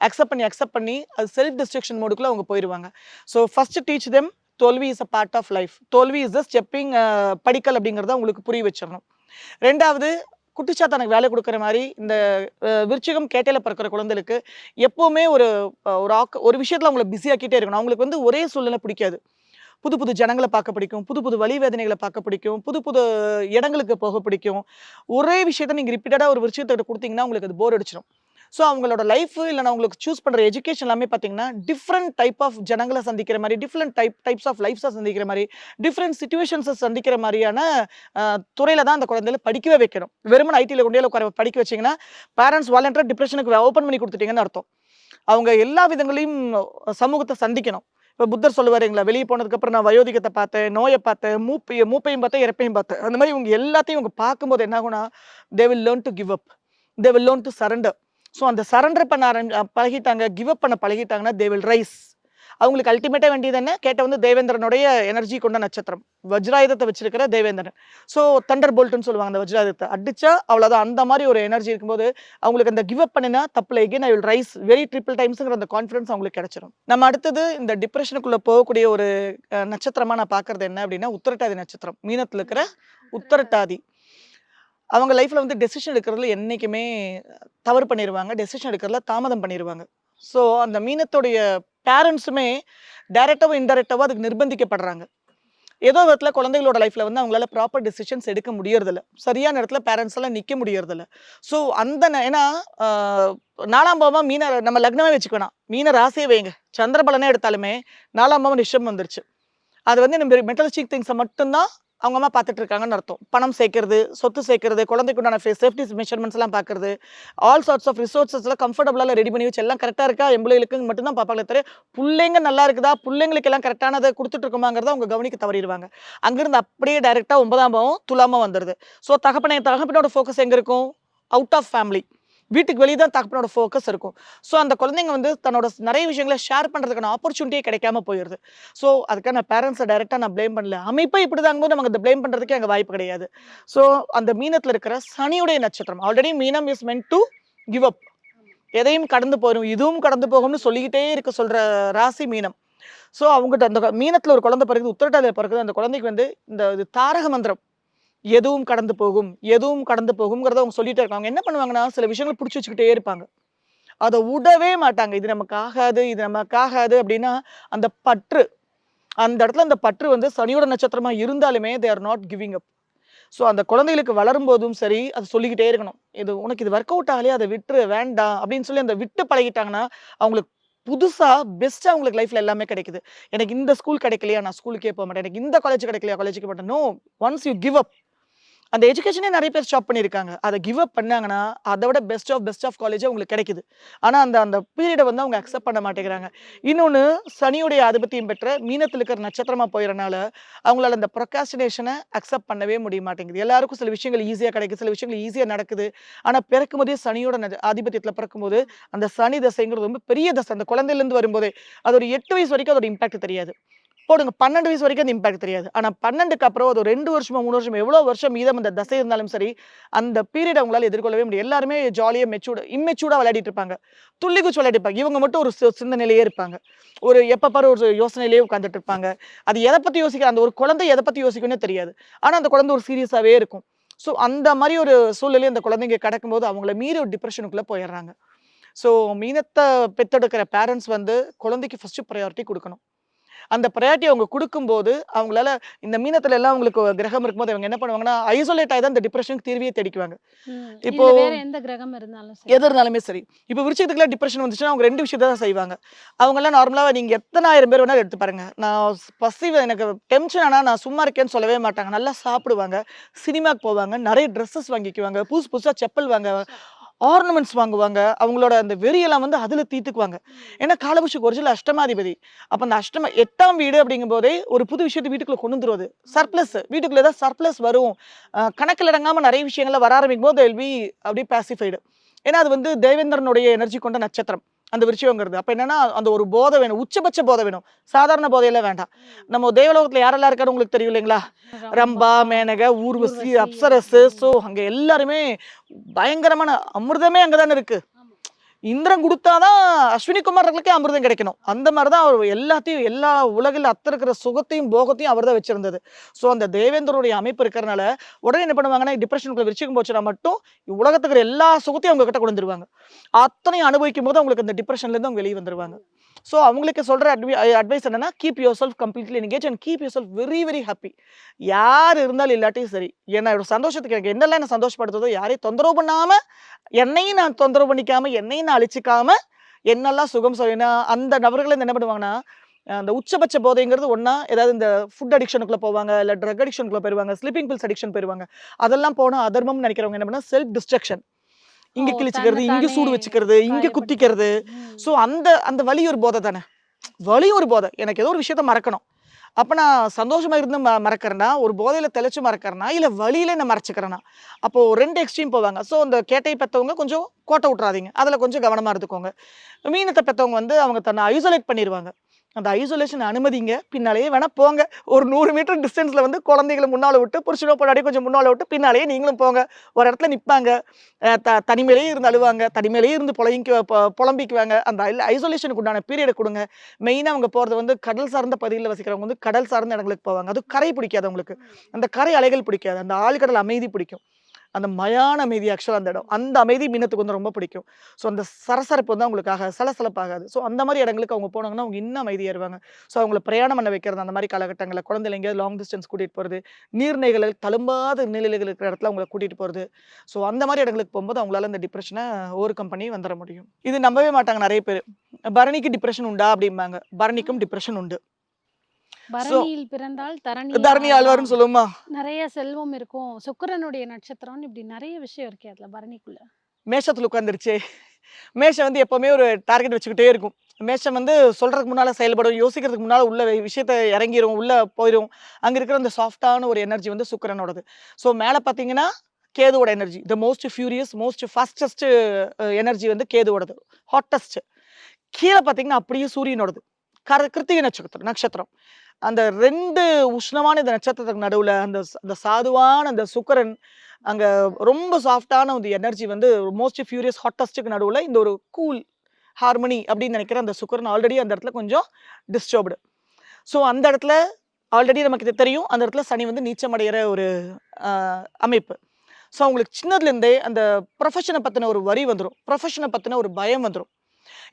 அக்செப்ட் பண்ணி அது செல்ஃப் டிஸ்ட்ரக்ஷன் மோடுக்குள்ள அவங்க போயிருவாங்க. ஸோ ஃபர்ஸ்ட் டீச் தெம் தோல்வி is a part of life. தோல்வி இஸ் த ஸ்டெப்பிங் படிக்கல் அப்படிங்கிறத உங்களுக்கு புரிய வச்சிரணும். 2வது குட்டிச்சாத்தானுக்கு வேலை குடுக்குற மாரி இந்த விருச்சிகம் கேட்டையில பிறக்கிற குழந்தைகளுக்கு எப்பவுமே ஒரு ஒரு விஷயத்துல அவங்கள பிஸி ஆக்கிட்டே இருக்கணும். அவங்களுக்கு வந்து ஒரே சூழ்நிலை பிடிக்காது. புது புது ஜனங்கள பார்க்க பிடிக்கும். புது புது வலி வேதனைகள பார்க்க பிடிக்கும். புது புது இடங்களுக்கு போக பிடிக்கும். ஒரே விஷயத்த நீங்க ரிப்பீட்டடா ஒரு விஷயத்த குடுத்தீங்கன்னா, உங்களுக்கு அது போர் அடிச்சிரும். ஸோ அவங்களோட லைஃப் இல்லன்னா அவங்களுக்கு சூஸ் பண்ற எஜுகேஷன் எல்லாமே பார்த்தீங்கன்னா, டிஃபரண்ட் டைப் ஆஃப் ஜனங்கள சந்திக்கிற மாரி, டிஃபரண்ட் டைப்ஸ் ஆஃப் லைஃப்ஸ சந்திக்கிற மாரி, டிஃபரண்ட் சிட்யூவேஷன்ஸ சந்திக்கிற மாரியான துறையில தான் அந்த குழந்தைகள படிக்கவே வைக்கணும். வெறுமனே ஐடில கொண்டு போய் உட்கார படிக்க வச்சீங்கன்னா, பேரண்ட்ஸ் வாலண்டரா டிப்ரஷனுக்கு ஓப்பன் பண்ணி குடுத்துட்டீங்கன்னு அர்த்தம். அவங்க எல்லா விதங்களையும் சமூகத்த சந்திக்கணும். இப்ப புத்தர் சொல்லுவாருங்களா, வெளிய போனதுக்கு அப்புறம் நான் வயோதிகத்த பார்த்தேன், நோய பார்த்தேன், மூப்பையும் பார்த்தேன், இறப்பையும் பார்த்தேன். அந்த மாரி இவங்க எல்லாத்தையும் இவங்க பார்க்கும்போது என்ன ஆகும்னா, they will learn to give up. They will learn to surrender. So அந்த சரண்டர் பண்ண பழகிட்டாங்க, கிவ் அப் பண்ண பழகிட்டாங்கன்னா, தே வில் ரைஸ். அவங்களுக்கு அல்டிமேட்டா வேண்டியது என்ன? கேட்ட வந்து தேவேந்திரனுடைய எனர்ஜி கொண்ட நட்சத்திரம். வஜ்ராயுதத்த வச்சிருக்கிற தேவேந்திரன். ஸோ தண்டர் போல்ட்ன்னு சொல்லுவாங்க அந்த வஜ்ராயுதத்த. அடிச்சா அவ்வளோதான். அந்த மாரி ஒரு எனர்ஜி இருக்கும்போது, அவங்களுக்கு அந்த கிவ் அப் பண்ணினா தப்பில்ல. Again I will rise very triple டைம்ஸ்ங்கிற அந்த கான்ஃபிடன்ஸ் அவங்களுக்கு கிடைச்சிரும். நம்ம அடுத்தது இந்த டிப்ரஷனுக்குள்ள போகக்கூடிய ஒரு நட்சத்திரமா நான் பார்க்கறது என்ன அப்படின்னா, உத்திரட்டாதி நட்சத்திரம். மீனத்துல இருக்கிற உத்திரட்டாதி. அவங்க லைஃப்ல வந்து டெசிஷன் எடுக்கிறதுல என்னைக்குமே தவறு பண்ணிருவாங்க. டெசிஷன் எடுக்கிறதுல தாமதம் பண்ணிருவாங்க. ஸோ அந்த மீனத்துடைய பேரண்ட்ஸுமே டைரக்டாவோ, இன்டைரக்டாவோ அதுக்கு நிர்பந்திக்கப்படுறாங்க. ஏதோ விதத்துல குழந்தைகளோட லைஃப்ல வந்து அவங்களால ப்ராப்பர் டிசிஷன்ஸ் எடுக்க முடியறதில்ல. சரியான இடத்துல பேரண்ட்ஸ் எல்லாம் நிக்க முடியறதில்ல. ஸோ அந்த ஏன்னா ஆ 4ஆம் பாவமா மீன நம்ம லக்னமே வச்சுக்க வேணாம். மீன ராசியே வைங்க. சந்திர பலனே எடுத்தாலுமே 4ஆம் பாவம் ரிஷபம் வந்துருச்சு. அது வந்து நம்ம மெட்டலிஸ்டிக் திங்ஸ மட்டும் தான் அவங்க அம்மா பார்த்துட்டு இருக்காங்கன்னு அர்த்தம். பணம் சேர்க்கிறது, சொத்து சேர்க்கிறது, குழந்தைக்கு உண்டான சேஃப்டி மெஷர்மென்ட்ஸ் எல்லாம் பார்க்கிறது, ஆல் சார்ட்ஸ் ஆஃப் ரிசோர்ஸஸ்லாம் கம்ஃபர்டபுளா ரெடி பண்ணி வச்சு எல்லாம் கரெக்ட்டா இருக்கா, எம்பளைகளுக்கு மட்டும் தான் பார்ப்பாங்களே தவிர, புள்ளைங்க நல்லா இருக்குதா, புள்ளைங்களுக்கு எல்லாம் கரெக்ட்டானத குடுத்துட்டு இருக்கோமாங்கிறத அவங்க கவனிக்க தவறிருவாங்க. அங்கிருந்து அப்படியே டைரக்ட்டா 9ஆம் பாவம் துலாமா வந்துருது. ஸோ தகப்பனோட ஃபோக்கஸ் எங்க இருக்கும்? Out of family. வீட்டுக்கு வெளிய தான் தகப்பனோட ஃபோக்கஸ் இருக்கும். ஸோ அந்த குழந்தைங்க வந்து தன்னோட நெறைய விஷயங்கள ஷேர் பண்றதுக்கான ஆப்பர்ச்சுனிட்டியே கிடைக்காம போயிருது. ஸோ அதுக்காக நான் பேரண்ட்ஸ டைரக்ட்டா நான் ப்ளேம் பண்ணல. அமைப்பே இப்படிதாங்கும்போது நமக்கு அந்த ப்ளேம் பண்றதுக்கே அங்க வாய்ப்பு கிடையாது. ஸோ அந்த மீனத்துல இருக்கிற சனியுடைய நட்சத்திரம். ஆல்ரெடி மீனம் is meant to give up. எதையும் கடந்து போயிரும். இதுவும் கடந்து போகும்னு சொல்லிக்கிட்டே இருக்க சொல்ற ராசி மீனம். ஸோ அவங்கட்ட அந்த மீனத்துல ஒரு குழந்தை பிறகுது, உத்திரட்டாதியில பிறக்குது. அந்த குழந்தைக்கு வந்து இது தாரக மந்திரம். எதுவும் கடந்து போகும், எதுவும் கடந்து போகும்ங்கிறத அவங்க சொல்லிட்டே இருக்காங்க. அவங்க என்ன பண்ணுவாங்கன்னா, சில விஷயங்கள புடிச்சு வச்சுக்கிட்டே இருப்பாங்க. அத உடவே மாட்டாங்க. இது நமக்கு ஆகாது, இது நமக்கு ஆகாது அப்டின்னா, அந்த பற்று அந்த இடத்துல அந்த பற்று வந்து சனியோட நட்சத்திரமா இருந்தாலுமே they are not giving up. So அந்த குழந்தைகளுக்கு வளரும்போதும் சரி, அத சொல்லிக்கிட்டே இருக்கணும். உனக்கு இது வொர்க் அவுட் ஆகலையா அத விட்டுரு, வேண்டாம் அப்டின்னு சொல்லி அந்த விட்டு பழகிட்டாங்கன்னா, அவங்களுக்கு புதுசா பெஸ்ட்டா அவங்களுக்கு லைஃப்ல எல்லாமே கிடைக்குது. எனக்கு இந்த ஸ்கூல் கிடைக்கலையா, நான் ஸ்கூலுக்கே போமாட்டேன். எனக்கு இந்த காலேஜ் கிடைக்கலையா, காலேஜ்க்கு போமாட்டேன். No, once you give up அந்த எஜுகேஷனே நெறைய பேர் ஸ்டாப் பண்ணியிருக்காங்க. அத கிவ் அப் பண்ணாங்கன்னா, அத விட பெஸ்ட் ஆஃப் காலேஜே உங்களுக்கு கிடைக்குது. ஆனா அந்த அந்த பீரியட வந்து அவங்க அக்செப்ட் பண்ண மாட்டேங்கிறாங்க. இன்னொன்னு சனியுடைய ஆதிபத்தியம் பெற்ற மீனத்தில இருக்கிற நட்சத்திரமா போயிறனால, அவங்களால அந்த ப்ரொக்ராஸ்டினேஷன அக்செப்ட் பண்ணவே முடிய மாட்டேங்குது. எல்லாருக்கும் சில விஷயங்கள் ஈஸியா கிடைக்குது. சில விஷயங்கள் ஈஸியா நடக்குது. ஆனா பிறக்கும்போதே சனியோட ஆதிபத்தியத்தில பிறக்கும்போது, அந்த சனி தசைங்கிறது ரொம்ப பெரிய தசை. அந்த குழந்தையிலேருந்து வரும்போதே, அது ஒரு 8 வயசு வரைக்கும் அதோட இம்பாக்ட் தெரியாது. போடுங்க 12 வயசு வரைக்கும் அந்த இம்பாக்ட் தெரியாது. ஆனா 12க்கு அப்புறம் அது ஒரு 2 வருஷமோ, 3 வருஷமோ எவ்வளோ வருஷம் மீதம் அந்த தசை இருந்தாலும் சரி, அந்த பீரியட் அவங்களால எதிர்கொள்ளவே முடியாது. எல்லாருமே ஜாலியா இம்மெச்சூர்டா விளையாடிட்டு இருப்பாங்க. துள்ளி குதிச்சு விளையாடிட்டு இருப்பாங்க. இவங்க மட்டும் ஒரு சிந்தனையிலேயே இருப்பாங்க. ஒரு எப்ப பாரு ஒரு யோசனையிலேயே உட்கார்ந்துட்டு இருப்பாங்க. அது எத பத்தி யோசிக்கிற அந்த ஒரு குழந்தை எத பத்தி யோசிக்கும்னே தெரியாது. ஆனா அந்த குழந்தை ஒரு சீரியஸாவே இருக்கும். ஸோ அந்த மாரி ஒரு சூழ்நிலையை அந்த குழந்தைங்க கடக்கும்போது அவங்கள மீறி ஒரு டிப்ரஷனுக்குள்ள போயிடுறாங்க. ஸோ மீனத்த பெத்தெடுக்கிற பேரண்ட்ஸ் வந்து குழந்தைக்கு ஃபர்ஸ்ட் பிரையாரிட்டி குடுக்கணும். அந்த பிரையாரிட்டி அவங்க குடுக்கும்போது, அவங்களால இந்த மீனத்துல எல்லாம் அவங்களுக்கு கிரகம் இருக்கும்போது அவங்க என்ன பண்ணுவாங்கன்னா, ஐசோலேட் ஆயி தான் இந்த டிப்ரஷனுக்கு தீர்வையே தேடிக்குவாங்க. இப்போ இதுல வேற எந்த கிரகம் இருந்தாலும் சரி. எது இருந்தாலுமே சரி. இப்போ விருச்சிகத்துக்குலாம் டிப்ரஷன் வந்துச்சுன்னா, அவங்க 2 விஷயத்த தான் செய்வாங்க. அவங்கலாம் நார்மலா நீங்க எத்தன 1000 பேர் வேணாலும் எடுத்து பாருங்க. நான் எனக்கு டென்ஷன் ஆனா நான் சும்மா இருக்கேன்னு சொல்லவே மாட்டாங்க. நல்லா சாப்பிடுவாங்க, சினிமாக்கு போவாங்க, நெறைய ட்ரெஸ்ஸஸ் வாங்கிக்குவாங்க, புதுசு புதுசா செப்பல் ஆர்னமெண்ட்ஸ் வாங்குவாங்க. அவங்களோட அந்த வெறியெல்லாம் வந்து அதுல தீர்த்துக்குவாங்க. ஏன்னா காலபுருஷனுக்கு ஒரிஜினல் அஷ்டமாதிபதி. அப்ப அந்த 8ஆம் வீடு அப்படிங்கும்போதே ஒரு புது விஷயத்த வீட்டுக்குள்ள கொண்டு வந்துரும் அது. சர்ப்ளஸ் வீட்டுக்குள்ள ஏதாவது சர்ப்ளஸ் வரும். கணக்கில் அடங்காம நெறைய விஷயங்கள்ல வர ஆரம்பிக்கும்போது தே வில் பி அப்படியே பாசிஃபைடு. ஏன்னா அது வந்து தேவேந்திரனுடைய எனர்ஜி கொண்ட நட்சத்திரம். அந்த விருச்சிகம்ங்கிறது. அப்ப என்னன்னா, அந்த ஒரு போதை வேணும். உச்சபட்ச போதை வேணும். சாதாரண போதையெல்லாம் வேண்டாம். நம்ம தேவலோகத்துல யாரெல்லாம் இருக்கான்னு உங்களுக்கு தெரியும் இல்லைங்களா? ரம்பா, ரம்பா, மேனக, ஊர்வசி, ஊர்வசி. அப்சரஸு. ஸோ அங்க எல்லாருமே பயங்கரமான அமிர்தமே அங்க தானே இருக்கு. இந்திரன் குடுத்தா தான் அஸ்வினி குமார்களுக்கே அமிர்தம் கிடைக்கணும். அந்த மாரி தான் அவர் எல்லாத்தையும் எல்லா உலகில இருக்கிற சுகத்தையும், போகத்தையும் அவர் தான் வச்சிருந்தது. ஸோ அந்த தேவேந்திரனுடைய அமைப்பு இருக்கிறனால, உடனே என்ன பண்ணுவாங்கன்னா, டிப்ரஷனுக்குள்ள விருச்சிகம் போச்சுனா மட்டும் உலகத்துல இருக்கிற எல்லா சுகத்தையும் அவங்க கிட்ட கொண்டு வந்துருவாங்க. அத்தனையும் அனுபவிக்கும்போது அவங்களுக்கு அந்த டிப்ரஷன்லேருந்து அவங்க வெளிய வந்துருவாங்க. ஸோ அவங்களுக்கு சொல்ற அட்வைஸ் என்னன்னா, keep your self completely engage and keep your self very, very happy. யார் இருந்தாலும் இல்லாட்டியும் சரி. என்னோட சந்தோஷத்துக்கு எனக்கு என்னெல்லாம் என்ன சந்தோஷப்படுத்துதோ, யாரையும் தொந்தரவு பண்ணாம, என்னையும் நான் தொந்தரவு பண்ணிக்காம, என்னையும் நான் அழிச்சுக்காம, என்னெல்லாம் சுகம் ஏன்னா அந்த நபர்கள் என்ன பண்ணுவாங்கன்னா, அந்த உச்சபட்ச போதைங்கிறது ஒண்ணா ஏதாவது இந்த ஃபுட் அடிக்ஷனுக்குள்ள போவாங்க, இல்ல ட்ரக் அடிக்ஷனுக்குள்ள போயிருவாங்க, ஸ்லீப்பிங் பில்ஸ் அடிக்ஷன் போயிருவாங்க. அதெல்லாம் போனா அதர்மம்னு நெனைக்கிறவங்க என்ன பண்ணா செல்ஃப் டிஸ்ட்ரக்ஷன். ஓ! இங்க தன்ன கிழிச்சுக்கிறது, இங்க தானே சூடு வச்சுக்கிறது, இங்க குத்திக்கிறது. காயப்படுத்திக்கிறது. ஸோ அந்த அந்த வலி ஒரு போதை தானே. வலி ஒரு போதை. எனக்கு ஏதோ ஒரு விஷயத்த மறக்கணும். அப்ப நான் சந்தோஷமா இருந்து மறக்கிறேன்னா, ஒரு போதையில தெளிச்சு மறக்கிறேன்னா, இல்ல வலியில நான் மறச்சுக்கிறேனா? அப்போ 2 எக்ஸ்ட்ரீம் போவாங்க. ஸோ அந்த கேட்டைய பெத்தவங்க கொஞ்சம் கோட்ட விட்டுறாதீங்க. அதுல கொஞ்சம் கவனமா இருந்துக்கோங்க. மீனத்த பெத்தவங்க வந்து அவங்க தன்னை ஐசோலேட் பண்ணிருவாங்க. அந்த ஐசோலேஷன் அனுமதிங்க. பின்னாலேயே வேணா போங்க. ஒரு 100 மீட்டர் டிஸ்டன்ஸ்ல வந்து குழந்தைகள முன்னால விட்டு, புருஷனோ பொண்டாட்டியோ கொஞ்சம் முன்னால விட்டு, பின்னாலேயே நீங்களும் போங்க. ஒரு இடத்துல நிப்பாங்க. தனிமையிலேயே இருந்து அழுவாங்க. தனிமையிலேயே இருந்து புலம்பிக்குவாங்க. அந்த ஐசோலேஷனுக்கு உண்டான பீரியட குடுங்க. மெயினா அவங்க போறது வந்து கடல் சார்ந்த பகுதியில வசிக்கிறவங்க வந்து கடல் சார்ந்த இடங்களுக்கு போவாங்க. அதுவும் கரை பிடிக்காது அவங்களுக்கு. அந்த கரை அலைகள் பிடிக்காது. அந்த ஆழ்கடல் அமைதி பிடிக்கும். அந்த மயான அமைதி ஆக்சுவலா அந்த இடம். அந்த அமைதி மீனத்துக்கு வந்து ரொம்ப பிடிக்கும். ஸோ அந்த சலசலப்பு வந்து அவங்களுக்காக சலசலப்பாகாது. ஸோ அந்த மாரி இடங்களுக்கு அவங்க போனாங்கன்னா, அவங்க இன்னும் அமைதியாயிருவாங்க. ஸோ அவங்கள பிரயாணம் பண்ண வைக்கிறது அந்த மாரி காலகட்டங்கள்ல குழந்தைகள எங்கேயாவது லாங் டிஸ்டன்ஸ் கூட்டிட்டு போறது, நீர்நிலைகள் தழும்பாத நீர்நிலைகள் இருக்கிற இடத்துல அவங்கள கூட்டிட்டு போறது. ஸோ அந்த மாரி இடங்களுக்கு போம்போது அவங்களால இந்த டிப்ரஷன ஓவர் கம் பண்ணி வந்துர முடியும். இது நம்பவே மாட்டாங்க நெறைய பேரு. "பரணிக்கு டிப்ரஷன் உண்டா?" அப்படிம்பாங்க. பரணிக்கும் டிப்ரஷன் உண்டு. ஸோ பரணியில் பிறந்தால் தரணியை தரணி ஆழ்வார்ன்னு ஆளலாம். சொல்லுவோமா? நெறைய செல்வம் இருக்கும். சுக்கிரனுடைய நட்சத்திரம்னு இப்படி நெறைய விஷயம் இருக்கே அதுல பரணிக்குள்ள. மேஷத்துல உட்காந்துருச்சே. மேஷம் வந்து எப்பவுமே ஒரு டார்கெட் வச்சுக்கிட்டே இருக்கும். மேஷம் வந்து சொல்றதுக்கு முன்னால செயல்படும். யோசிக்கிறதுக்கு முன்னால உள்ள விஷயத்த இறங்கிரும். உள்ள போயிரும். அங்க இருக்கிற அந்த சாஃப்ட்டான ஒரு எனர்ஜி வந்து சுக்கிரனோடது. ஸோ மேல பார்த்தீங்கன்னா, கேதுவோட எனர்ஜி. The most furious, most fastest energy வந்து கேதுவோடது. ஹாட்டஸ்ட். கீழ பார்த்தீங்கன்னா, அப்படியே சூரியனோடது. கிருத்திகை நட்சத்திரம். அந்த 2 உஷ்ணமான இந்த நட்சத்திரத்துக்கு நடுவுல அந்த சாதுவான அந்த சுக்கிரன், அங்க ரொம்ப சாஃப்ட்டான ஒரு எனர்ஜி வந்து மோஸ்ட் ஃபியூரியஸ் ஹாட்டஸ்ட்க்கு நடுவுல இந்த ஒரு கூல் ஹார்மனி அப்படின்னு நினைக்கிற அந்த சுக்கிரன் ஆல்ரெடி அந்த இடத்துல கொஞ்சம் டிஸ்டர்ப்டு. ஸோ அந்த இடத்துல ஆல்ரெடி நமக்கு இது தெரியும். அந்த இடத்துல சனி வந்து நீச்சமடையிற ஒரு அ அமைப்பு. ஸோ அவங்களுக்கு சின்னதுலேருந்தே அந்த ப்ரொஃபஷன பத்தின ஒரு வரி வந்துரும். ப்ரொஃபஷன பத்தின ஒரு பயம் வந்துரும்.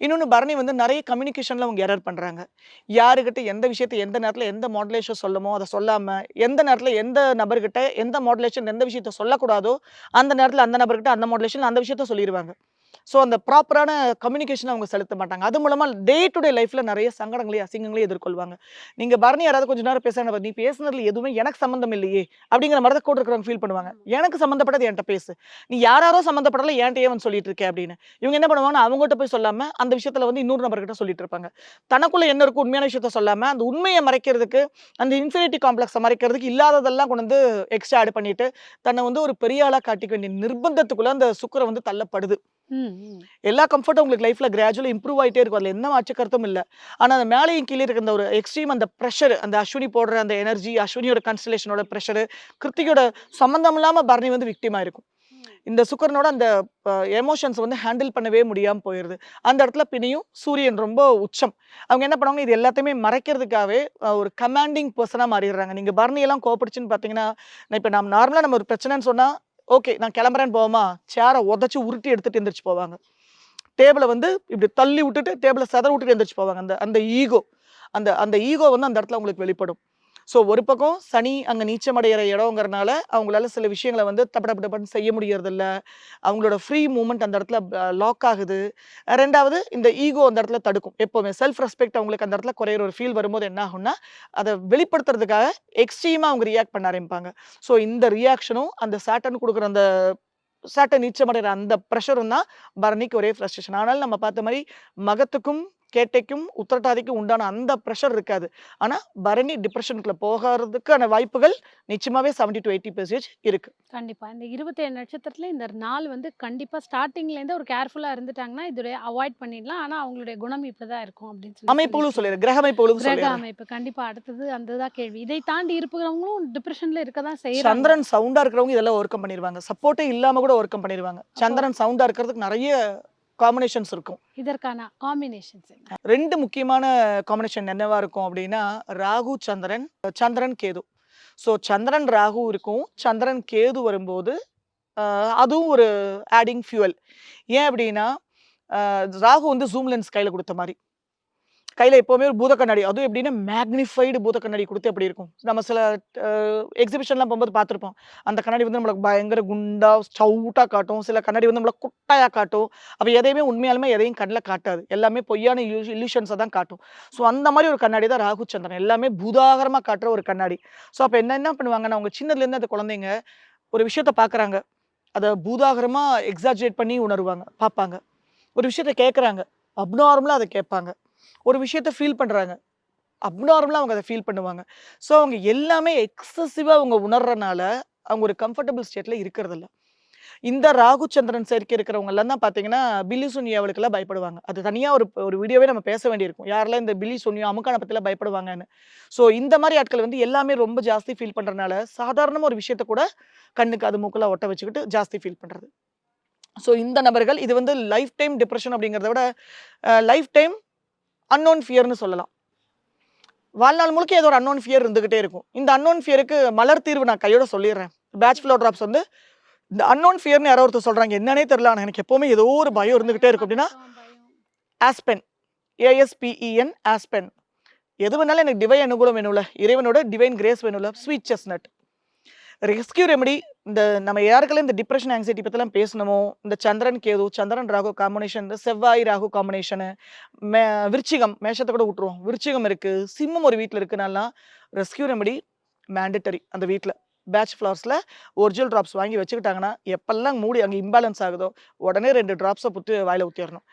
இன்னொன்னு பரணி வந்து நெறைய கம்யூனிகேஷன்ல அவங்க எரர் பண்றாங்க. யாருகிட்ட எந்த விஷயத்த எந்த நேரத்துல எந்த மாடுலேஷன் சொல்லணுமோ, அத சொல்லாம, எந்த நேரத்துல எந்த நபர்கிட்ட எந்த மாடுலேஷன் எந்த விஷயத்த சொல்லக்கூடாதோ, அந்த நேரத்துல அந்த நபர்கிட்ட அந்த மாடுலேஷன் அந்த விஷயத்த சொல்லிருவாங்க. ஸோ அந்த ப்ராப்பரான கம்யூனிகேஷன அவங்க செலுத்த மாட்டாங்க. அது மூலமா டே டு டே லைஃப்ல நெறைய சங்கடங்களையும், அசிங்கங்களையும் எதிர்கொள்வாங்க. நீங்க பரணி யாராவது கொஞ்ச நேரம் பேசுறாங்க, "நீ பேசுனதுல எதுவுமே எனக்கு சம்மந்தம் இல்லையே!" அப்படிங்கிற மாரி தான் கூட இருக்கிறவங்க ஃபீல் பண்ணுவாங்க. "எனக்கு சம்மந்தப்பட்டது என்ட்ட பேசு. நீ யாராரோ சம்மந்தப்பட்டதுல என்ட்ட ஏன் வந்து சொல்லிட்டு இருக்க?" அப்படின்னு. இவங்க என்ன பண்ணுவாங்கன்னா, அவங்ககிட்ட போய் சொல்லாம, அந்த விஷயத்துல வந்து இன்னொரு நபர்கிட்ட சொல்லிட்டு இருப்பாங்க. தனக்குள்ள என்ன இருக்கோ உண்மையான விஷயத்த சொல்லாம, அந்த உண்மைய மறைக்கிறதுக்கு, அந்த இன்ஃபினிட்டி காம்ப்ளெக்ஸ மறைக்கிறதுக்கு இல்லாததெல்லாம் கொண்டு வந்து எக்ஸ்ட்ரா ஆட் பண்ணிட்டு, தன்னை வந்து ஒரு பெரிய ஆளா காட்டிக்க வேண்டிய நிர்பந்தத்துக்குள்ள அந்த சுக்கிரன் வந்து தள்ளப்படுது. ம், ம். எல்லா கம்ஃபர்ட்டும் உங்களுக்கு லைஃப்ல கிராஜுவலா இம்ப்ரூவ் ஆயிட்டே இருக்கும். அதுல எந்த மாற்று கருத்தும் இல்ல. ஆனா அந்த மேலயும் கீழயும் இருக்க அந்த ஒரு எக்ஸ்ட்ரீம் அந்த பிரஷர், அந்த அஸ்வினி போடுற அந்த எனர்ஜி, அஸ்வினியோட கான்ஸ்டலேஷனோட பிரஷர், கிருத்திகோட சம்மந்தம் இல்லாம பரணி வந்து விக்டிம் ஆயிருக்கும். இந்த சுக்கிரனோட அந்த எமோஷன்ஸ் வந்து ஹேண்டில் பண்ணவே முடியாம போயிருது. அந்த இடத்துல பின்னியும் சூரியன் ரொம்ப உச்சம். அவங்க என்ன பண்ணுவாங்க, இது எல்லாத்தையுமே மறைக்கிறதுக்காகவே ஒரு கமாண்டிங் பெர்சனா மாறிடுறாங்க. நீங்க பரணி எல்லாம் கோவப்படுச்சுன்னு பார்த்தீங்கன்னா, இப்ப நம்ம நார்மலா நம்ம ஒரு பிரச்சனைன்னு சொன்னா, ஓகே நான் கிளம்புறேன்னு போவோமா, சேர உதைச்சு உருட்டி எடுத்துட்டு எந்திரிச்சு போவாங்க. டேபிள வந்து இப்படி தள்ளி விட்டுட்டு, டேபிள செதற விட்டுட்டு எந்திரிச்சு போவாங்க. அந்த அந்த ஈகோ. அந்த அந்த ஈகோ வந்து அந்த இடத்துல உங்களுக்கு வெளிப்படும். ஸோ ஒரு பக்கம் சனி அங்க நீச்சமடையிற இடம்ங்கிறனால, அவங்களால சில விஷயங்கள வந்து டப டப டபன்னு செய்ய முடியறதில்ல. அவங்களோட ஃப்ரீ மூவ்மெண்ட் அந்த இடத்துல லாக் ஆகுது. 2வது இந்த ஈகோ அந்த இடத்துல தடுக்கும். எப்பவுமே செல்ஃப் ரெஸ்பெக்ட் அவங்களுக்கு அந்த இடத்துல குறையிற ஒரு ஃபீல் வரும்போது என்ன ஆகும்னா, அத வெளிப்படுத்துறதுக்காக எக்ஸ்ட்ரீமா அவங்க ரியாக்ட் பண்ண ஆரம்பிப்பாங்க. ஸோ இந்த ரியாக்ஷனும் அந்த சாட்டர்ன் குடுக்குற அந்த சாட்டர்ன் நீச்சமடைற அந்த பிரஷரும் தான் பரணிக்கு ஒரே ஃப்ரஸ்ட்ரேஷன். ஆனாலும் நம்ம பார்த்த மாரி மகத்துக்கும், கேட்டைக்கும், உத்திரட்டாதிக்கும் உண்டான அந்த பிரஷர் இருக்காது. ஆனா பரணி டிப்ரஷனுக்குள்ள போகறதுக்கான வாய்ப்புகள் நிச்சயமாவே 70-80% இருக்கு. கண்டிப்பா. இந்த 27 நட்சத்திரத்துல இந்த நாள் வந்து கண்டிப்பா ஸ்டார்ட்டிங்லேருந்தே ஒரு கேர்ஃபுல்லா இருந்துட்டாங்கன்னா, இதுடைய அவாய்ட் பண்ணிடலாம். ஆனா அவங்களுடைய குணம் இப்படிதான் இருக்கும் அப்படின்னு சொல்லி அமைப்புகளும் சொல்லியிருக்கீங்க. சொல்லிடுறேன். கிரக அமைப்புகளும் கிரக சொல்லிடுறேன். அமைப்பு கண்டிப்பா அடுத்தது அந்த தான் கேள்வி. இதை தாண்டி இருக்கிறவங்களும் டிப்ரஷன்ல இருக்க தான் செய்றாங்க. சந்திரன் சவுண்டா இருக்கிறவங்க இதெல்லாம் ஓவர் கம் பண்ணிருவாங்க. சப்போர்ட்டே இல்லாம கூட ஓவர் கம் பண்ணிருவாங்க. அப்போ சந்திரன் சவுண்டா இருக்கிறதுக்கு நெறைய காம்பினேஷன்ஸ் இருக்கும். இதற்கான காம்பினேஷன்ஸ் என்ன? 2 முக்கியமான காம்பினேஷன் என்னவா இருக்கும் அப்டின்னா, ராகு, சந்திரன், சந்திரன், கேது. ஸோ சந்திரன், ராகு இருக்கும். சந்திரன், கேது வரும்போது, அ அதுவும் ஒரு ஆடிங் ஃபியூவல். ஏன் அப்டின்னா, ராகு வந்து ஜூம் லென்ஸ் கையில குடுத்த மாரி. கையில எப்பவுமே ஒரு பூத கண்ணாடி. அதுவும் எப்படின்னா மேக்னிஃபைடு பூத கண்ணாடி குடுத்து எப்படி இருக்கும்? நம்ம சில அ எக்ஸிபிஷன்லாம் போம்போது பார்த்துருப்போம். அந்த கண்ணாடி வந்து நம்மள பயங்கர குண்டா, ஸ்டவுட்டா காட்டும். சில கண்ணாடி வந்து நம்மள குட்டையா காட்டும். அப்ப எதையுமே உண்மையாலுமே எதையும் கண்ல காட்டாது. எல்லாமே பொய்யான இல்லூஷன்ஸ தான் காட்டும். ஸோ அந்த மாரி ஒரு கண்ணாடி தான் ராகு, சந்திரன். எல்லாமே பூதாகரமா காட்டுற ஒரு கண்ணாடி. ஸோ அப்ப என்ன பண்ணுவாங்கன்னா, அவங்க சின்னதுலேருந்து அந்த குழந்தைங்க ஒரு விஷயத்த பார்க்குறாங்க. அத பூதாகரமா எக்ஸாஜரேட் பண்ணி உணருவாங்க, பார்ப்பாங்க. ஒரு விஷயத்த கேட்குறாங்க. அப்நார்மலா அத கேட்பாங்க. ஒரு விஷயத்த ஃபீல் பண்றாங்க. அப்நார்மலா அவங்க அத ஃபீல் பண்ணுவாங்க. ஸோ அவங்க எல்லாமே எக்ஸசிவா அவங்க உணர்றனால, அவங்க ஒரு கம்ஃபர்டபிள் ஸ்டேட்ல இருக்கறதில்ல. இந்த ராகு, சந்திரன் சேர்க்கை இருக்கிறவங்கலாம் தான் பார்த்தீங்கன்னா, பில்லி சூனியாவளுக்கெல்லாம் பயப்படுவாங்க. அது தனியா ஒரு ஒரு வீடியோவே நம்ம பேச வேண்டியிருக்கும். யாரெல்லாம் இந்த பில்லி சூனியம், அமுக்கான பத்திலாம் பயப்படுவாங்கன்னு. ஸோ இந்த மாரி ஆட்கள் வந்து எல்லாமே ரொம்ப ஜாஸ்தி ஃபீல் பண்றனால, சாதாரணமா ஒரு விஷயத்த கூட கண்ணு, காது, மூக்கெல்லாம் ஒட்ட வச்சுக்கிட்டு ஜாஸ்தி ஃபீல் பண்றது. ஸோ இந்த நபர்கள் இது வந்து லைஃப் டைம் டிப்ரஷன் அப்படிங்கிறத விட, லைஃப் டைம் அன்னோன் ஃபியர்ன்னு சொல்லலாம். வாழ்நாள் முழுக்க ஏதோ ஒரு அன்னோன் ஃபியர் இருந்துகிட்டே இருக்கும். இந்த அன்னோன் ஃபியருக்கு மலர் தீர்வு நான் கையோட சொல்லிர்றேன். பேட்ச் ஃப்ளோ டிராப்ஸ் வந்து இந்த அன்னோன் ஃபியர்னு யாரோ ஒருத்தர் சொல்றாங்க, என்னன்னே தெரியல. ஆனா எனக்கு எப்பவுமே ஏதோ ஒரு பயம் இருந்துகிட்டே இருக்கும். அப்படின்னா ஆஸ்பென், ASPEN, ஆஸ்பென். எது வேணாலும் எனக்கு டிவைன் அனுகூலம் வேணும்ல, இறைவனோட டிவைன் கிரேஸ் வேணும்ல. Sweet chestnut rescue remedy. இந்த நம்ம யாருக்கெல்லாம் இந்த டிப்ரெஷன் ஆங்ஸைட்டி பற்றிலாம் பேசணுமோ, இந்த சந்திரன் கேது, சந்திரன் ராகு காம்பினேஷன், இந்த செவ்வாய் ராகு காம்பினேஷனு, விருச்சிகம், மேஷத்தை கூட விட்டுருவோம், விருச்சிகம் இருக்கு, சிம்மம் ஒரு வீட்டில் இருக்குனாலாம் ரெஸ்கியூ ரெமெடி மேண்டட்டரி. அந்த வீட்டில் பேட்ச் ஃப்ளவர்ஸில் ஒரிஜினல் ட்ராப்ஸ் வாங்கி வச்சுக்கிட்டாங்கன்னா, எப்பெல்லாம் மூடி அங்கே இம்பேலன்ஸ் ஆகுதோ உடனே 2 ட்ராப்ஸை புட்டு வாயில் ஊற்றிடணும்.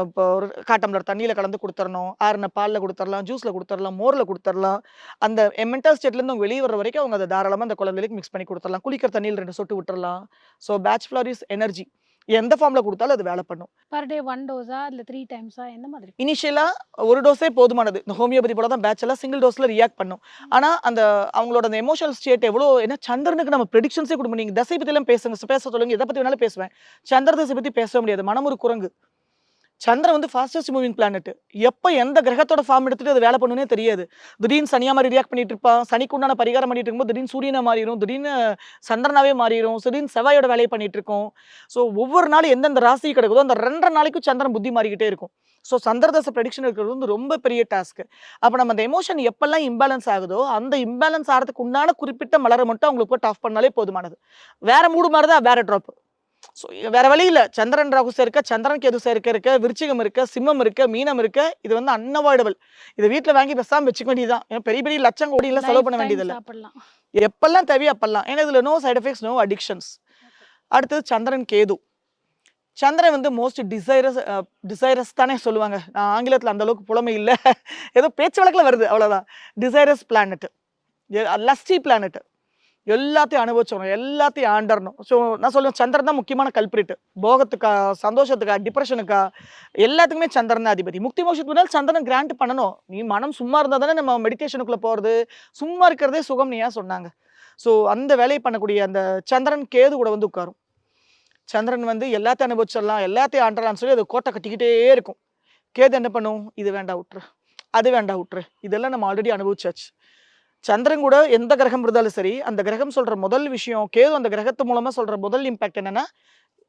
இப்போ ஒரு காட்டம்ளர் தண்ணியில் கலந்து கொடுத்துடணும், ஆறுன பாலில் கொடுத்துடலாம், ஜூஸில் கொடுத்துடலாம், மோரில் கொடுத்துடலாம். அந்த மென்டல் ஸ்டேட்லேருந்து அவங்க வெளியே வர வரைக்கும் அவங்க அதை தாராளமாக அந்த குழந்தைகளுக்கு மிக்ஸ் பண்ணி கொடுத்துடலாம். குளிக்கிற தண்ணியில் 2 சொட்டு விட்டுறலாம். So batch flower is energy. எந்த ஃபார்மில் கொடுத்தாலும் அது வேலை பண்ணும். பர் டே 1 டோஸா இல்லை 3 டைம்ஸா எந்த மாதிரி? இனிஷியலாக ஒரு டோஸே போதுமானது. இந்த ஹோமியோபதி போல தான் பேட்ச் எல்லாம் சிங்கிள் டோஸில் ரியாக்ட் பண்ணும். ஆனால் அந்த அவங்களோட அந்த எமோஷனல் ஸ்டேட் எவ்வளோ, ஏன்னா சந்திரனுக்கு நம்ம ப்ரெடிக்ஷன்ஸே கொடுப்போம். நீங்கள் தசை பற்றிலாம் பேச சொல்லுங்க, எதை பற்றி வேணாலும் பேசுவேன். சந்திர தசை பற்றி பேச முடியாது. மனம் ஒரு குரங்கு. சந்திரன் வந்து ஃபாஸ்டஸ்ட் மூவிங் பிளானட். எப்போ எந்த கிரகத்தோட ஃபார்ம் எடுத்துட்டு அது வேலை பண்ணுனே தெரியாது. திடீர்னு சனியா மாதிரி ரியாக்ட் பண்ணிட்டு இருப்பான். சனிக்கு உண்டான பரிகாரம் பண்ணிட்டு இருக்கும்போது திடீர்னு சூரியனா மாறிடும், திடீர்னு சந்திரனாவே மாறிடும், திடீர்னு செவ்வாயோட வேலையை பண்ணிட்டு இருக்கோம். ஸோ ஒவ்வொரு நாளும் எந்தெந்த ராசி கிடக்குதோ அந்த 2.5 நாளைக்கும் சந்திரன் புத்தி மாறிக்கிட்டே இருக்கும். ஸோ சந்திரதசை ப்ரெடிக்ஷன் இருக்கிறது வந்து ரொம்ப பெரிய டாஸ்க். அப்போ நம்ம அந்த எமோஷன் எப்பெல்லாம் இம்பேலன்ஸ் ஆகுதோ அந்த இம்பேலன்ஸ் ஆகிறதுக்கு உண்டான குறிப்பிட்ட மலரை மட்டும் அவங்களுக்கு போட்டு ஆஃப் பண்ணாலே போதுமானது. வேற மூடு மாதிரி தான் வேற ட்ராப். ஸோ வேற வழி இல்லை. சந்திரன் ராகு சேர்க்க, சந்திரன் கேது சேர்க்க இருக்க, விருச்சிகம் இருக்க, சிம்மம் இருக்க, மீனம் இருக்க, இது வந்து அன்அவாய்டபிள். இதை வீட்டில் வாங்கி பெசாம வச்சுக்க வேண்டியதுதான். ஏன்னா பெரிய பெரிய லட்சம் கோடியெல்லாம் செலவு பண்ண வேண்டியதில்லை. எப்பெல்லாம் தேவையோ அப்பெல்லாம். ஏன்னா இதில் no side effects, no addictions. அடுத்தது சந்திரன் கேது. சந்திரன் வந்து மோஸ்ட் டிசைரஸ் தானே சொல்லுவாங்க. நான் ஆங்கிலத்தில் அந்த அளவுக்கு புலமை இல்லை, ஏதோ பேச்சு வழக்கில் வருது அவ்வளோதான். Desires planet, lusty planet. எல்லாத்தையும் அனுபவிச்சோம், எல்லாத்தையும் ஆண்டறணும். ஸோ நான் சொல்லுவேன், சந்திரன் தான் முக்கியமான கல்பிரிட். போகத்துக்கா, சந்தோஷத்துக்கா, டிப்ரெஷனுக்கா, எல்லாத்துக்குமே சந்திரன் தான் அதிபதி. முக்தி மோட்சத்துக்கு சந்திரன் கிராண்ட் பண்ணணும். நீ மனம் சும்மா இருந்தால் தானே நம்ம மெடிடேஷனுக்குள்ளே போகிறது. சும்மா இருக்கிறதே சுகம் நீ ஏன் சொன்னாங்க. ஸோ அந்த வேலையை பண்ணக்கூடிய அந்த சந்திரன் கேது கூட வந்து உட்காரும். சந்திரன் வந்து எல்லாத்தையும் அனுபவிச்சிடலாம், எல்லாத்தையும் ஆண்டலாம்னு சொல்லி அது கோட்டை கட்டிக்கிட்டே இருக்கும். கேது என்ன பண்ணும், இது வேண்டாம் விட்டுரு, அது வேண்டாம் விட்டுரு, இதெல்லாம் நம்ம ஆல்ரெடி அனுபவிச்சாச்சு. சந்திரன் கூட எந்த கிரகம் இருந்தாலும் சரி, அந்த கிரகம் சொல்ற முதல் விஷயம், கேது அந்த கிரகத்து மூலமா சொல்ற முதல் இம்பாக்ட் என்னன்னா,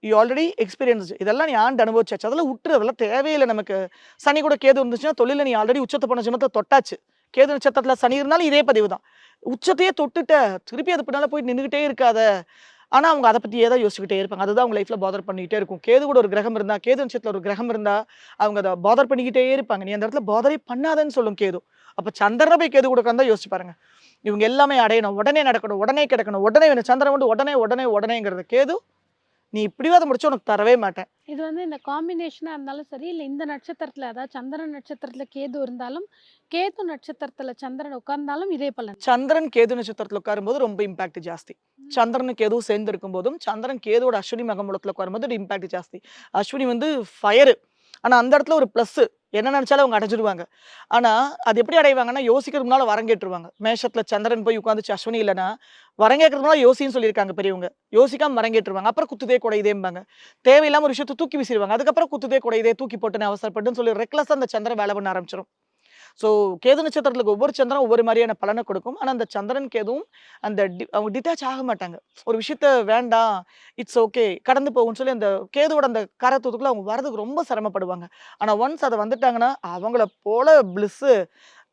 யூ ஆல்ரெடி எக்ஸ்பீரியன்ஸ், இதெல்லாம் நீ ஆண்டு அனுபவிச்சாச்சு, அதெல்லாம் விட்டுரு, அதெல்லாம் தேவையில்லை நமக்கு. சனி கூட கேது இருந்துச்சுன்னா தொழில நீ ஆல்ரெடி உச்சத்தை பண்ண சின்னத்தை தொட்டாச்சு. கேது நட்சத்திரத்துல சனி இருந்தாலும் இதே பதிவு தான். உச்சத்தையே தொட்டுட்ட, திருப்பி அது பின்னால போய் நின்றுகிட்டே இருக்காத. ஆனா அவங்க அதை பத்தியே தான் யோசிச்சுக்கிட்டே இருப்பாங்க. அதுதான் அவங்க லைஃப்ல பாதர் பண்ணிக்கிட்டே இருக்கும். கேது கூட ஒரு கிரகம் இருந்தா, கேது நட்சத்திரத்துல ஒரு கிரகம் இருந்தா அவங்க அதை பாதர் பண்ணிக்கிட்டே இருப்பாங்க. நீ அந்த இடத்துல பாதரே பண்ணாதன்னு சொல்லும் கேது. அப்ப சந்திரனை போய் கேது கூட உட்கார்ந்தா யோசிச்சு பாருங்க. இவங்க எல்லாமே அடையணும், உடனே நடக்கணும், உடனே கிடைக்கணும், உடனே வேணும். சந்திரன் வந்து உடனே உடனே உடனேங்கிறது. கேது நீ இப்படிவாத முடிச்சு உனக்கு தரவே மாட்டேன். இது வந்து இந்த காம்பினேஷனா இருந்தாலும் சரி, இல்ல இந்த நட்சத்திரத்துல, அதாவது சந்திரன் நட்சத்திரத்துல கேது இருந்தாலும், கேது நட்சத்திரத்துல சந்திரன் உட்கார்ந்தாலும் இதே பலன். சந்திரன் கேது நட்சத்திரத்துல உட்காரும்போது ரொம்ப இம்பாக்ட் ஜாஸ்தி. சந்திரன் கேதுவும் சேர்ந்து இருக்கும் போதும், சந்திரன் கேதுவோட அஸ்வினி மகமூலத்துல உட்காரும்போது இம்பாக்ட் ஜாஸ்தி. அஸ்வினி வந்து ஃபயரு. ஆனா அந்த இடத்துல ஒரு பிளஸ், என்ன நினைச்சாலும் அவங்க அடைஞ்சிருவாங்க. ஆனா அது எப்படி அடைவாங்கன்னா, யோசிக்கிறதுக்கு முன்னால வரங்கேற்றுவாங்க. மேஷத்துல சந்திரன் போய் உட்காந்துச்சு அஸ்வினி இல்லைன்னா, வரங்கேற்கிறதுனால யோசின்னு சொல்லியிருக்காங்க பெரியவங்க. யோசிக்காம வரங்கேற்றுவாங்க. அப்புறம் குத்துதே குடையுதேம்பாங்க. தேவையில்லாம ஒரு விஷயத்தை தூக்கி வீசிடுவாங்க. அதுக்கப்புறம் குத்துதே குடையுதே, தூக்கி போட்டுன்னு அவசரப்பட்டுன்னு சொல்லி ரெக்லஸா அந்த சந்திரன் வேலை பண்ண ஆரம்பிச்சிடும். ஸோ கேது நட்சத்திரத்துக்கு ஒவ்வொரு சந்திரன் ஒவ்வொரு மாதிரியான பலனை கொடுக்கும். ஆனால் அந்த சந்திரன் கேதுவும் அந்த அவங்க டிட்டாச் ஆக மாட்டாங்க. ஒரு விஷயத்த வேண்டாம், இட்ஸ் ஓகே, கடந்து போகும்னு சொல்லி அந்த கேதுவோட அந்த காரத்துவத்துக்குள்ள அவங்க வரதுக்கு ரொம்ப சிரமப்படுவாங்க. ஆனால் ஒன்ஸ் அதை வந்துட்டாங்கன்னா அவங்கள போல பிளிஸ்ஸு,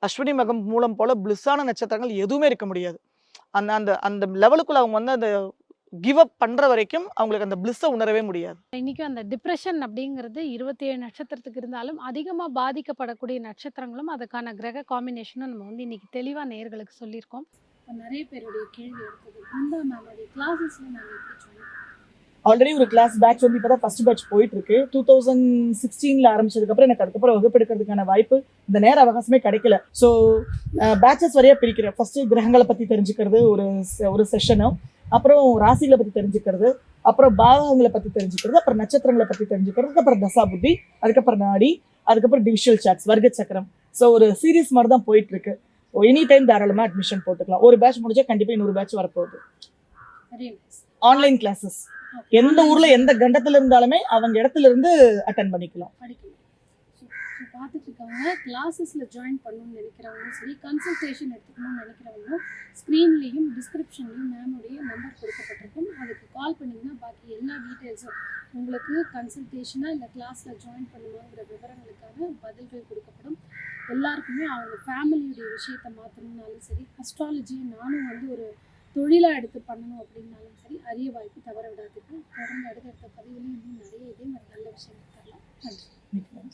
அஸ்வினி மகம் மூலம் போல பிளிஸ்ஸான நட்சத்திரங்கள் எதுவுமே இருக்க முடியாது. அந்த அந்த அந்த லெவலுக்குள்ள அவங்க வந்து அந்த கிவ் அப் பண்ற வரைக்கும் அவங்களுக்கு அந்த பிளிஸ்ஸை உணரவே முடியாது. இன்னைக்கும் அந்த டிப்ரெஷன் அப்படிங்கிறது 27 நட்சத்திரத்துக்கு இருந்தாலும், அதிகமா பாதிக்கப்படக்கூடிய நட்சத்திரங்களும், அதுக்கான கிரக காம்பினேஷனும் நம்ம வந்து இன்னைக்கு தெளிவா நேயர்களுக்கு சொல்லியிருக்கோம். நிறைய பேருடைய கேள்வி எடுத்தது, இந்த மாதிரி கிளாஸஸ்ல நாங்கள் எப்படி சொல்லுவோம்? ஆல்ரெடி ஒரு கிளாஸ் பேட்ச் வந்து இப்போ தான் ஃபர்ஸ்ட் பேட்ச் போயிட்டு இருக்கு. 2016 ஆரம்பிச்சதுக்கப்புறம் எனக்கு அதுக்கப்புறம் வகுப்பெடுக்கிறதுக்கான வாய்ப்பு, இந்த நேர அவகாசமே கிடைக்கல. ஸோ பேட்சஸ் வரையா பிரிக்கிறேன். ஃபர்ஸ்ட் கிரகங்களை பற்றி தெரிஞ்சுக்கிறது ஒரு செஷனும், அப்புறம் ராசிகளை பற்றி தெரிஞ்சுக்கிறது, அப்புறம் பாவகங்களை பற்றி தெரிஞ்சுக்கிறது, அப்புறம் நட்சத்திரங்களை பற்றி தெரிஞ்சுக்கிறது, அப்புறம் தசா புத்தி, அதுக்கப்புறம் நாடி, அதுக்கப்புறம் டிவிஷுவல் சார்ட்ஸ், வர்க்க சக்கரம். ஸோ ஒரு சீரீஸ் மாதிரி தான் போயிட்டு இருக்கு. எனி டைம் தாராளமாக அட்மிஷன் போட்டுக்கலாம். ஒரு பேட்ச் முடிஞ்சா கண்டிப்பாக இன்னொரு பேட்ச் வரப்போகுது. ஆன்லைன் கிளாஸஸ் எந்த ஊர்ல எந்த கண்டத்துல இருந்தாலுமே அவங்க இடத்துல இருந்து அட்டென்ட் பண்ணிக்கலாம். இருக்கவங்க கிளாஸஸில் ஜாயின் பண்ணணும்னு நினைக்கிறவங்களும் சரி, கன்சல்டேஷன் எடுத்துக்கணும்னு நினைக்கிறவங்களும் ஸ்க்ரீன்லேயும் டிஸ்கிரிப்ஷன்லேயும் மேமுடைய நம்பர் கொடுக்கப்பட்டிருக்கும். அதுக்கு கால் பண்ணிங்கன்னா பாக்கி எல்லா டீட்டெயில்ஸும் உங்களுக்கு கன்சல்டேஷனாக இல்லை கிளாஸில் ஜாயின் பண்ணுமாங்கிற விவரங்களுக்கான பதில்கள் கொடுக்கப்படும். எல்லாருக்குமே அவங்க ஃபேமிலியுடைய விஷயத்தை மாற்றணும்னாலும் சரி, அஸ்ட்ராலஜியை நானும் வந்து ஒரு தொழிலாக எடுத்து பண்ணணும் அப்படின்னாலும் சரி, அரிய வாய்ப்பு தவற விடாதீர்கள். தொடர்ந்து அடுத்தடுத்த பதிவுலையும் இன்னும் நிறைய இதே மாதிரி நல்ல விஷயங்கள் தரலாம். நன்றி.